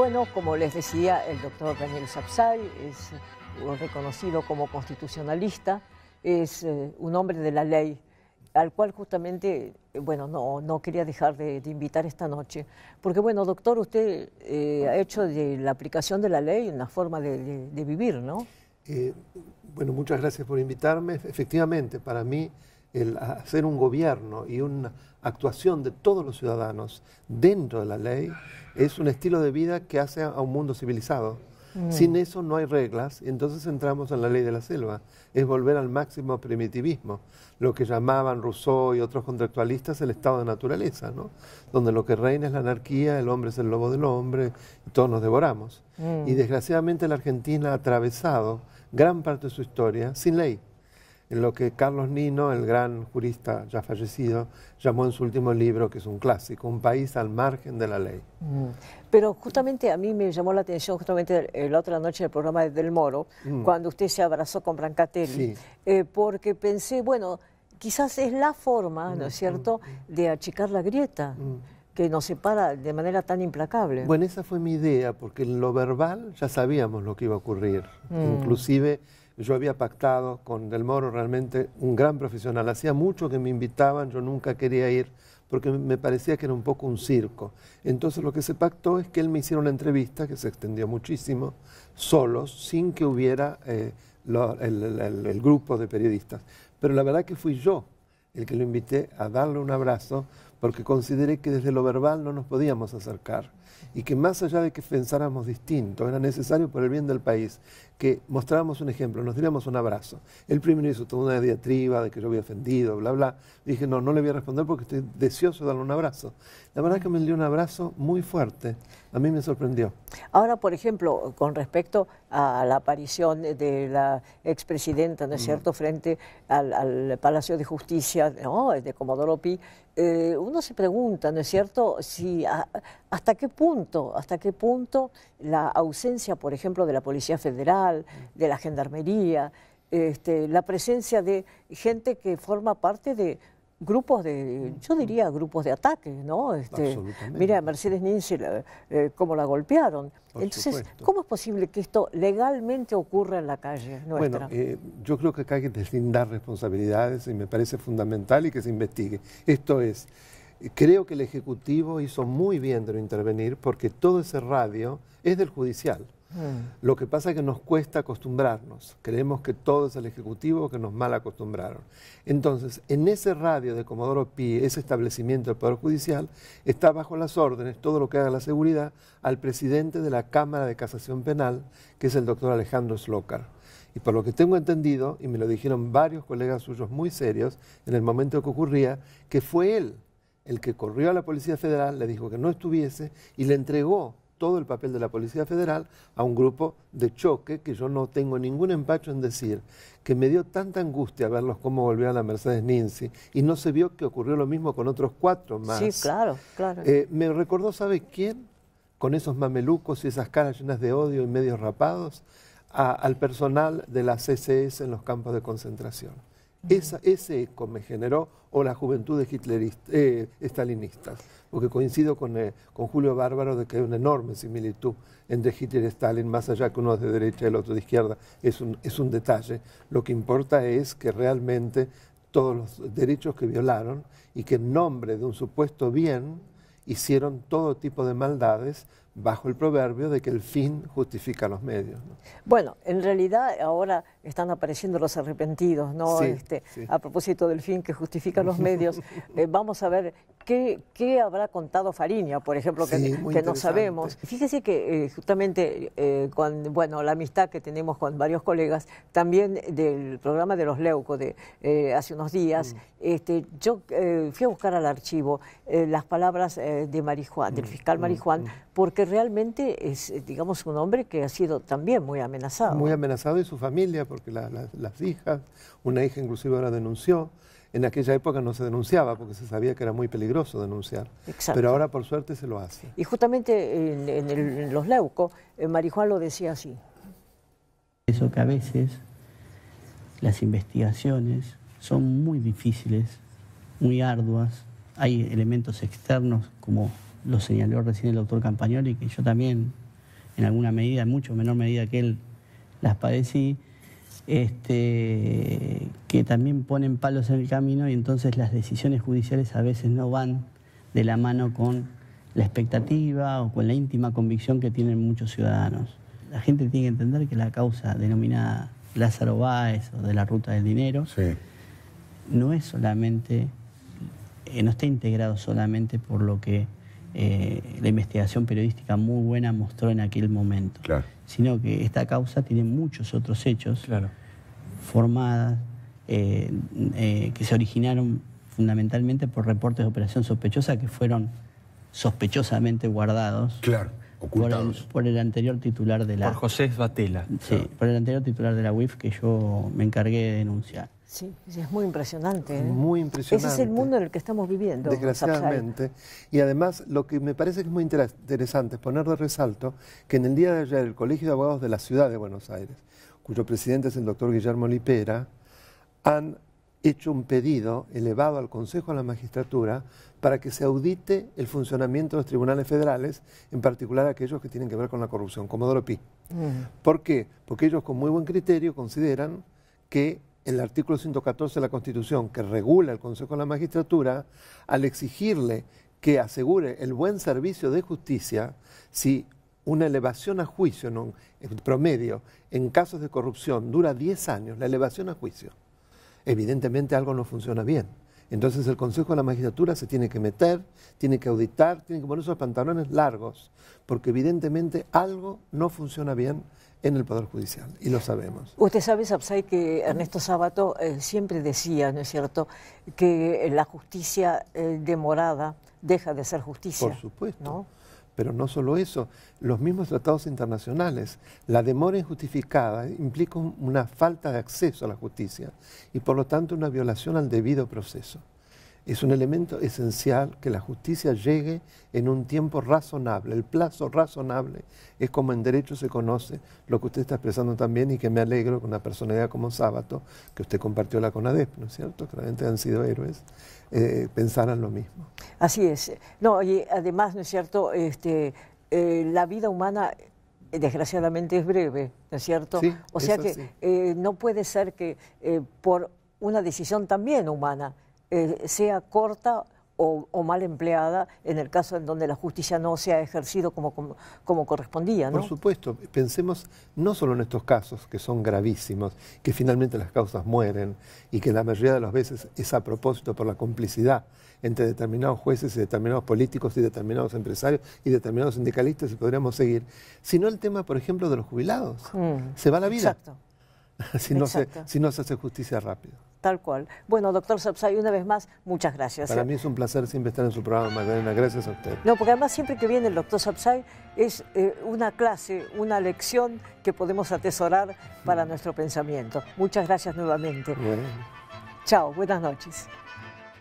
Bueno, como les decía, el doctor Daniel Sapsay es reconocido como constitucionalista, es un hombre de la ley, al cual justamente, bueno, no quería dejar de invitar esta noche. Porque, bueno, doctor, usted ha hecho de la aplicación de la ley una forma de vivir, ¿no? Bueno, muchas gracias por invitarme. Efectivamente, para mí, el hacer un gobierno y una actuación de todos los ciudadanos dentro de la ley es un estilo de vida que hace a un mundo civilizado. Sin eso no hay reglas, y entonces entramos en la ley de la selva. Es volver al máximo primitivismo, lo que llamaban Rousseau y otros contractualistas el estado de naturaleza, ¿no? Donde lo que reina es la anarquía, el hombre es el lobo del hombre, y todos nos devoramos. Y desgraciadamente la Argentina ha atravesado gran parte de su historia sin ley, en lo que Carlos Nino, el gran jurista ya fallecido, llamó en su último libro, que es un clásico, un país al margen de la ley. Pero justamente a mí me llamó la atención justamente la otra noche en el programa de Del Moro, cuando usted se abrazó con Brancatelli, porque pensé, bueno, quizás es la forma, ¿no es cierto?, de achicar la grieta que nos separa de manera tan implacable. Bueno, esa fue mi idea, porque en lo verbal ya sabíamos lo que iba a ocurrir. Inclusive yo había pactado con Del Moro, realmente un gran profesional. Hacía mucho que me invitaban, yo nunca quería ir, porque me parecía que era un poco un circo. Entonces lo que se pactó es que él me hiciera una entrevista, que se extendió muchísimo, solos, sin que hubiera el grupo de periodistas. Pero la verdad que fui yo el que lo invité a darle un abrazo, porque consideré que desde lo verbal no nos podíamos acercar y que más allá de que pensáramos distinto, era necesario por el bien del país que mostráramos un ejemplo, nos diéramos un abrazo. Él primero hizo toda una diatriba de que yo había ofendido, bla, bla. Dije, no le voy a responder porque estoy deseoso de darle un abrazo. La verdad que me dio un abrazo muy fuerte, a mí me sorprendió. Ahora, por ejemplo, con respecto a la aparición de la expresidenta, ¿no es cierto?, frente al Palacio de Justicia, ¿no?, de Comodoro Pi, uno se pregunta, ¿no es cierto?, si hasta qué punto la ausencia, por ejemplo, de la Policía Federal, de la Gendarmería, la presencia de gente que forma parte de grupos yo diría grupos de ataque, ¿no? Mira, Mercedes Ninzi, cómo la golpearon. Entonces, ¿cómo es posible que esto legalmente ocurra en la calle nuestra? Bueno, yo creo que acá hay que deslindar responsabilidades y me parece fundamental y que se investigue. Esto es, creo que el Ejecutivo hizo muy bien de no intervenir porque todo ese radio es del judicial. Lo que pasa es que nos cuesta acostumbrarnos. Creemos que todo es el Ejecutivo, que nos mal acostumbraron. Entonces, en ese radio de Comodoro Pi, ese establecimiento del Poder Judicial, está bajo las órdenes, todo lo que haga la seguridad, al presidente de la Cámara de Casación Penal, que es el doctor Alejandro Slokar. Y por lo que tengo entendido, y me lo dijeron varios colegas suyos muy serios, en el momento que ocurría, que fue él el que corrió a la Policía Federal, le dijo que no estuviese y le entregó todo el papel de la Policía Federal a un grupo de choque que yo no tengo ningún empacho en decir, que me dio tanta angustia verlos cómo volvieron a Mercedes Ninzi y no se vio que ocurrió lo mismo con otros 4 más. Sí, claro, claro. Me recordó, ¿sabe quién? Con esos mamelucos y esas caras llenas de odio y medios rapados, al personal de la CSS en los campos de concentración. Ese eco me generó, o la juventud de estalinistas, porque coincido con Julio Bárbaro de que hay una enorme similitud entre Hitler y Stalin, más allá que uno es de derecha y el otro de izquierda, es un detalle. Lo que importa es que realmente todos los derechos que violaron y que en nombre de un supuesto bien hicieron todo tipo de maldades bajo el proverbio de que el fin justifica los medios, ¿no? Bueno, en realidad ahora están apareciendo los arrepentidos, ¿no? Sí, A propósito del fin que justifica los medios, vamos a ver qué habrá contado Fariña, por ejemplo, que no sabemos. Fíjese que justamente con la amistad que tenemos con varios colegas, también del programa de los Leuco de hace unos días, yo fui a buscar al archivo las palabras de Marijuán, del fiscal Marijuán, porque realmente es, digamos, un hombre que ha sido también muy amenazado. Muy amenazado y su familia, porque las hijas, una hija inclusive ahora denunció. En aquella época no se denunciaba porque se sabía que era muy peligroso denunciar. Exacto. Pero ahora por suerte se lo hace. Y justamente en los Leuco, Marijuán lo decía así. Eso que a veces las investigaciones son muy difíciles, muy arduas. Hay elementos externos, como lo señaló recién el doctor Campagnoli, que yo también en alguna medida, en mucho menor medida que él, las padecí, que también ponen palos en el camino, y entonces las decisiones judiciales a veces no van de la mano con la expectativa o con la íntima convicción que tienen muchos ciudadanos. La gente tiene que entender que la causa denominada Lázaro Báez o de la ruta del dinero no es solamente, no está integrado solamente por lo que la investigación periodística muy buena mostró en aquel momento, sino que esta causa tiene muchos otros hechos formadas, que se originaron fundamentalmente por reportes de operación sospechosa que fueron sospechosamente guardados por el anterior titular de la... Por José Svatella. Sí, por el anterior titular de la UIF, que yo me encargué de denunciar. Sí, es muy impresionante. Muy impresionante. Ese es el mundo en el que estamos viviendo. Desgraciadamente. Y además, lo que me parece que es muy interesante es poner de resalto que en el día de ayer el Colegio de Abogados de la Ciudad de Buenos Aires, cuyo presidente es el doctor Guillermo Lipera, han hecho un pedido elevado al Consejo de la Magistratura para que se audite el funcionamiento de los tribunales federales, en particular aquellos que tienen que ver con la corrupción, Comodoro Pi. ¿Por qué? Porque ellos con muy buen criterio consideran que el artículo 114 de la Constitución, que regula el Consejo de la Magistratura, al exigirle que asegure el buen servicio de justicia, si una elevación a juicio, en promedio, en casos de corrupción dura 10 años, la elevación a juicio, evidentemente algo no funciona bien. Entonces el Consejo de la Magistratura se tiene que meter, tiene que auditar, tiene que poner esos pantalones largos, porque evidentemente algo no funciona bien en el Poder Judicial, y lo sabemos. Usted sabe, Sapsay, que Ernesto Sábato siempre decía, ¿no es cierto?, que la justicia demorada deja de ser justicia. Por supuesto. ¿No? Pero no solo eso, los mismos tratados internacionales, la demora injustificada implica una falta de acceso a la justicia y por lo tanto una violación al debido proceso. Es un elemento esencial que la justicia llegue en un tiempo razonable. El plazo razonable es como en derecho se conoce, lo que usted está expresando también, y que me alegro con una personalidad como Sábato, que usted compartió la CONADEP, ¿no es cierto?, que realmente han sido héroes, pensaran lo mismo. Así es. No, y además, ¿no es cierto?, la vida humana desgraciadamente es breve, ¿no es cierto? Sí, o sea que no puede ser que por una decisión también humana sea corta o mal empleada en el caso en donde la justicia no se ha ejercido como correspondía, ¿no? Por supuesto, pensemos no solo en estos casos que son gravísimos, que finalmente las causas mueren y que la mayoría de las veces es a propósito por la complicidad entre determinados jueces y determinados políticos y determinados empresarios y determinados sindicalistas, y podríamos seguir, sino el tema, por ejemplo, de los jubilados. Se va la vida. Exacto. si no se hace justicia rápido. Tal cual. Bueno, doctor Sapsay, una vez más, muchas gracias. Para mí es un placer siempre estar en su programa, Magdalena. Gracias a usted. No, porque además siempre que viene el doctor Sapsay es una clase, una lección que podemos atesorar para nuestro pensamiento. Muchas gracias nuevamente. Bueno. Chao, buenas noches.